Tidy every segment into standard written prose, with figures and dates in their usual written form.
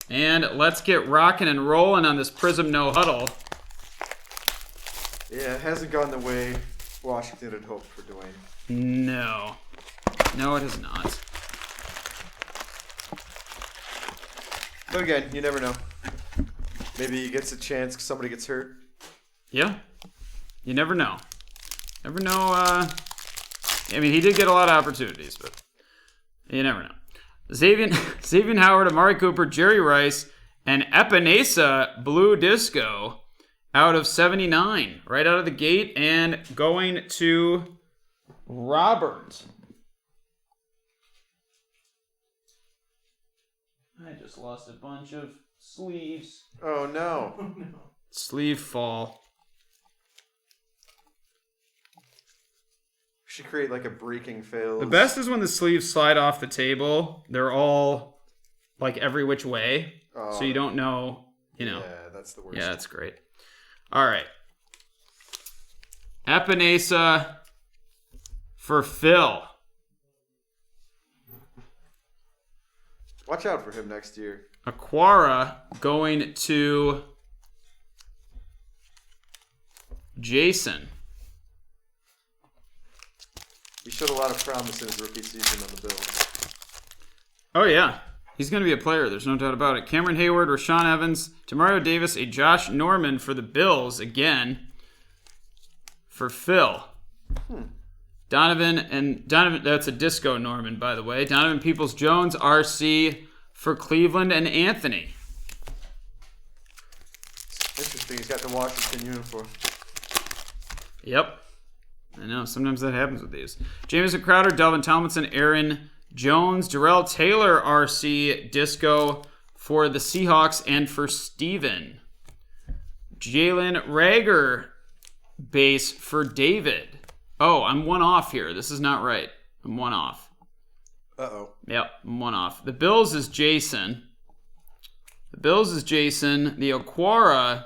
And let's get rocking and rolling on this Prizm no huddle. Yeah, it hasn't gone the way Washington had hoped for Dwayne. No. No, it has not. But again, you never know. Maybe he gets a chance because somebody gets hurt. Yeah. You never know. Never know. I mean, he did get a lot of opportunities, but you never know. Xavier Howard, Amari Cooper, Jerry Rice, and Epinesa Blue Disco out of 79. Right out of the gate and going to Robert. I just lost a bunch of sleeves. Oh, no. Oh, no. Sleeve fall. We should create like a breaking fails. The best is when the sleeves slide off the table. They're all like every which way. So you don't know, you know. Yeah, that's the worst. Yeah, that's great. All right. Epinesa for Phil. Watch out for him next year. Aquara going to Jason. He showed a lot of promise in his rookie season on the Bills. Oh, yeah. He's going to be a player. There's no doubt about it. Cameron Hayward, Rashawn Evans, Tamario Davis, a Josh Norman for the Bills again. For Phil. Donovan, that's a Disco Norman, by the way. Donovan Peoples-Jones, RC for Cleveland, and Anthony. Interesting. He's got the Washington uniform. Yep. I know. Sometimes that happens with these. Jamison Crowder, Delvin Tomlinson, Aaron Jones, Darrell Taylor, RC Disco for the Seahawks and for Steven. Jalen Rager, base for David. Oh, I'm one off here. This is not right. I'm one off. Uh-oh. Yep, I'm one off. The Bills is Jason. The Aquara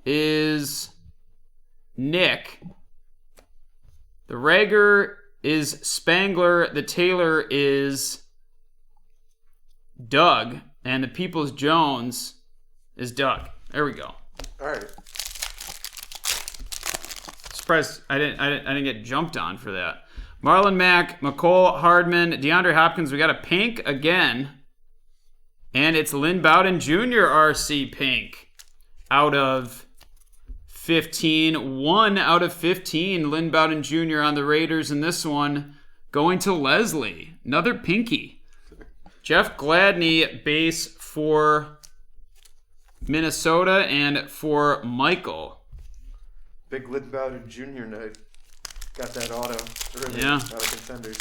is Nick. The Rager is Spangler. The Taylor is Doug. And the Peoples-Jones is Doug. There we go. All right. Surprised I didn't get jumped on for that. Marlon Mack, McCole Hardman, DeAndre Hopkins. We got a pink again. And it's Lynn Bowden Jr. RC pink. Out of 15. 1 out of 15. Lynn Bowden Jr. on the Raiders. And this one going to Leslie. Another pinky. Jeff Gladney, base for Minnesota and for Michael. Big Lynn Bowden Jr. night. Got that auto early. Yeah. Out of contenders.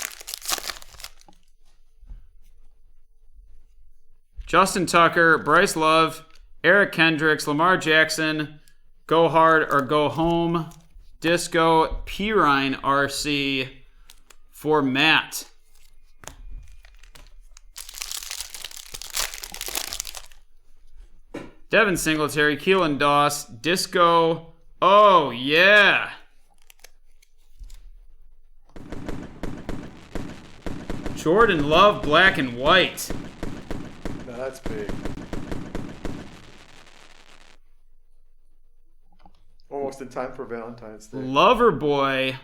Justin Tucker, Bryce Love, Eric Kendricks, Lamar Jackson, Go Hard or Go Home, Disco, Pirine RC for Matt. Devin Singletary, Keelan Doss, Disco, oh yeah. Jordan Love, black and white. No, that's big. Almost in time for Valentine's Day. Loverboy,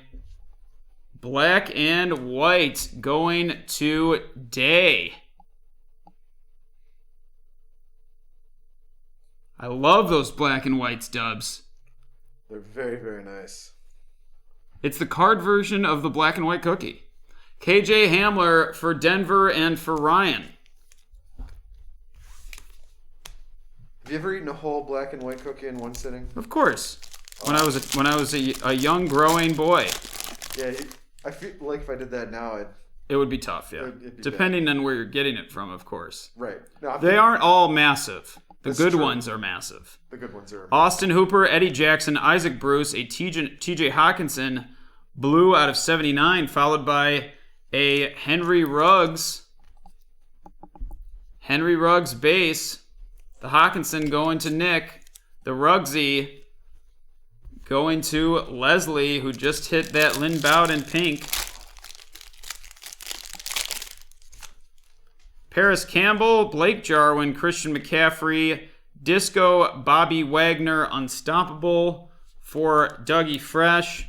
black and white, going to Day. I love those black and whites, Dubs. They're very, very nice. It's the card version of the black and white cookie. KJ Hamler for Denver and for Ryan. Have you ever eaten a whole black and white cookie in one sitting? Of course. When I was a young growing boy. Yeah, I feel like if I did that now, It would be tough, yeah. It'd be Depending on where you're getting it from, of course. right. No, They aren't all massive. The That's good true. ones are massive. The good ones are. Austin Hooper, Eddie Jackson, Isaac Bruce, a TJ Hawkinson, blue out of 79, followed by a Henry Ruggs. Henry Ruggs base. The Hawkinson going to Nick. The Ruggsy going to Leslie, who just hit that Lynn Bowden pink. Paris Campbell, Blake Jarwin, Christian McCaffrey, Disco, Bobby Wagner, Unstoppable for Dougie Fresh.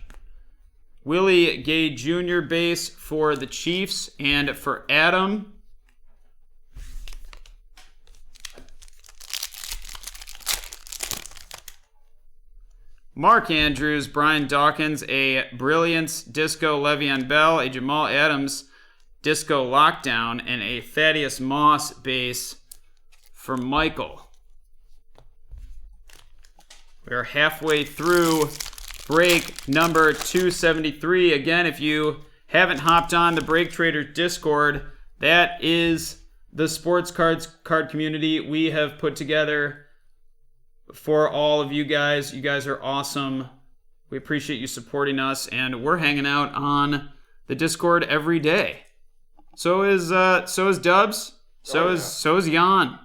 Willie Gay Jr. base for the Chiefs and for Adam. Mark Andrews, Brian Dawkins, a Brilliance Disco Le'Veon Bell, a Jamal Adams Disco Lockdown, and a Thaddeus Moss base for Michael. We are halfway through break number 273. Again, if you haven't hopped on the BreakTraders Discord, that is the sports card community we have put together for all of you guys. You guys are awesome. We appreciate you supporting us, and we're hanging out on the Discord every day. So is Dubs. So is Jan.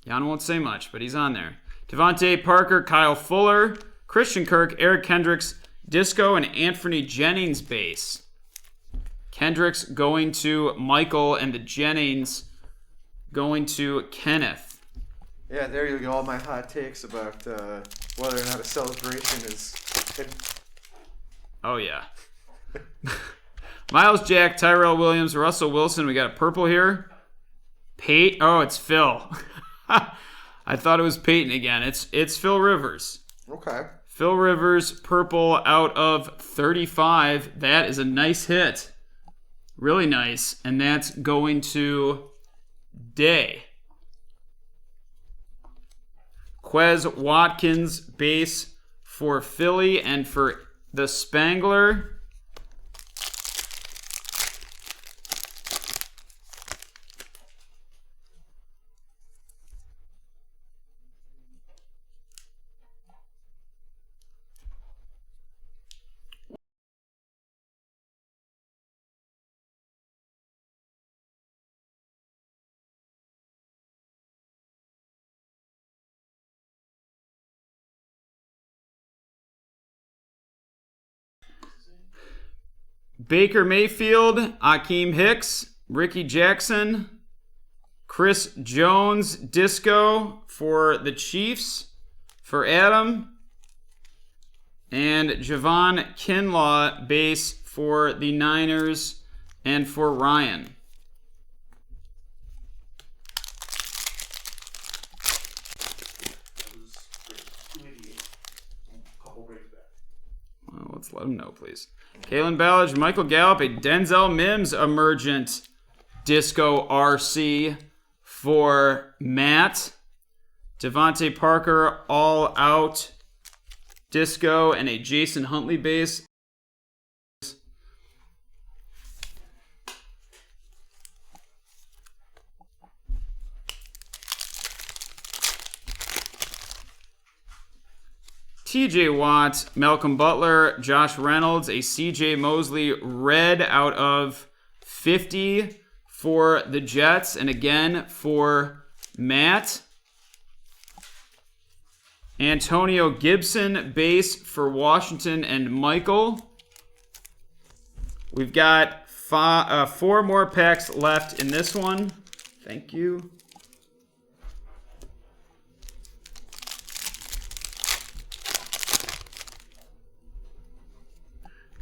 Jan won't say much, but he's on there. Devontae Parker, Kyle Fuller, Christian Kirk, Eric Kendricks, Disco, and Anthony Jennings base. Kendricks going to Michael, and the Jennings going to Kenneth. Yeah, there you go. All my hot takes about whether or not a celebration is. Oh, yeah. Miles Jack, Tyrell Williams, Russell Wilson. We got a purple here. Oh, it's Phil. I thought it was Peyton again. It's Phil Rivers. Okay. Phil Rivers, purple out of 35. That is a nice hit. Really nice. And that's going Day. Quez Watkins, base for Philly, and for the Spangler. Baker Mayfield, Akeem Hicks, Ricky Jackson, Chris Jones, Disco for the Chiefs, for Adam, and Javon Kinlaw, base for the Niners, and for Ryan. Well, let's let him know, please. Kalen Ballage, Michael Gallup, a Denzel Mims Emergent Disco RC for Matt. Devontae Parker, All Out Disco, and a Jason Huntley base. TJ Watt, Malcolm Butler, Josh Reynolds, a CJ Mosley red out of 50 for the Jets, and again for Matt. Antonio Gibson, base for Washington and Michael. We've got 4 more packs left in this one. Thank you.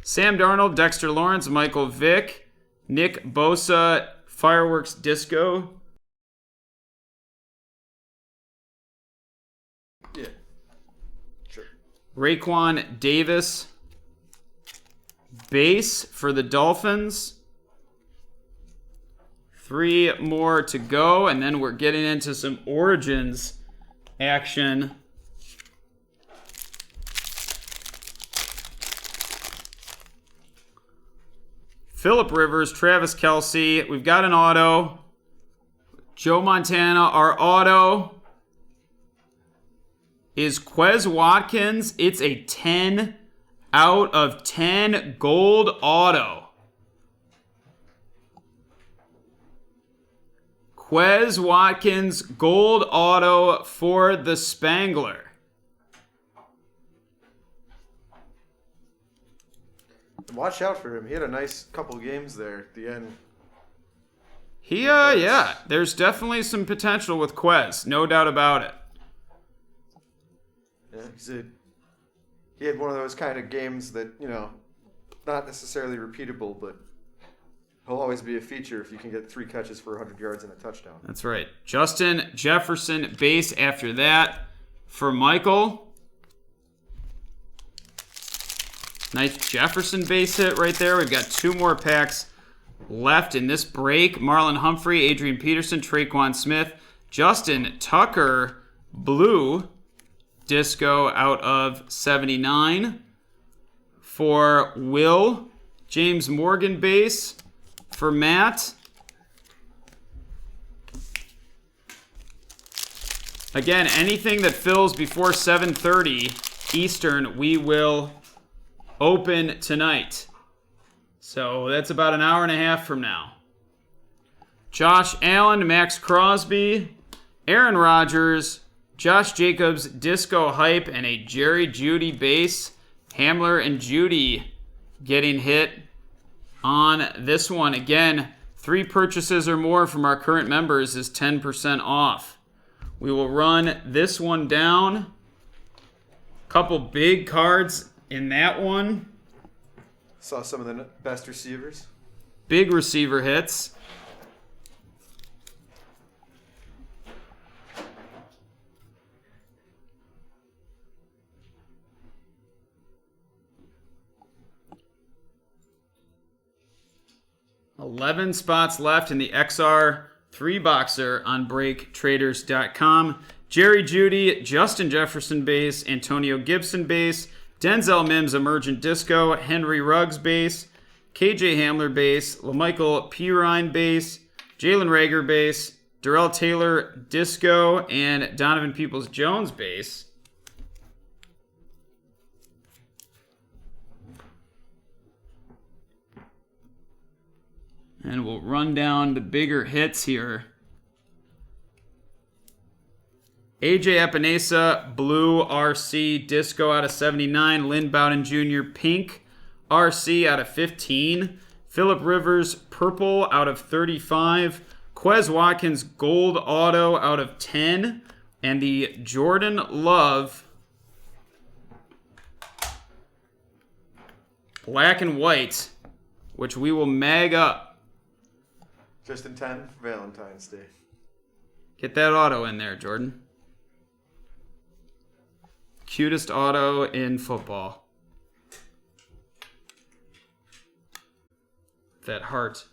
Sam Darnold, Dexter Lawrence, Michael Vick, Nick Bosa, Fireworks Disco. Yeah. Sure. Raekwon Davis, base for the Dolphins. 3 more to go, and then we're getting into some Origins action. Phillip Rivers, Travis Kelce. We've got an auto. Joe Montana. Our auto is Quez Watkins. It's a 10 out of 10 gold auto. Quez Watkins gold auto for the Spangler. Watch out for him. He had a nice couple games there at the end. Yeah, there's definitely some potential with Quez, no doubt about it. Yeah, he had one of those kind of games that, not necessarily repeatable, but he'll always be a feature if you can get 3 catches for 100 yards and a touchdown. That's right. Justin Jefferson base after that for Michael. Nice Jefferson base hit right there. We've got 2 more packs left in this break. Marlon Humphrey, Adrian Peterson, Traquan Smith, Justin Tucker, blue disco out of 79 for Will. James Morgan base for Matt. Again, anything that fills before 7:30 Eastern, we will open tonight. So that's about an hour and a half from now. Josh Allen, Max Crosby, Aaron Rodgers, Josh Jacobs, Disco Hype, and a Jerry Jeudy base. Hamler and Jeudy getting hit on this one. Again, 3 purchases or more from our current members is 10% off. We will run this one down. Couple big cards in that one. Saw some of the best receivers. Big receiver hits. $11 spots left in the XR 3-boxer on BreakTraders.com. Jerry Jeudy, Justin Jefferson base, Antonio Gibson base, Denzel Mims Emergent Disco, Henry Ruggs base, KJ Hamler base, LaMichael Pirine base, Jalen Reagor base, Darrell Taylor Disco, and Donovan Peoples-Jones base. And we'll run down the bigger hits here. AJ Epinesa, blue RC, disco out of 79. Lynn Bowden Jr., pink RC out of 15. Phillip Rivers, purple out of 35. Quez Watkins, gold auto out of 10. And the Jordan Love, black and white, which we will mag up. Just in time for Valentine's Day. Get that auto in there, Jordan. Cutest auto in football. That heart.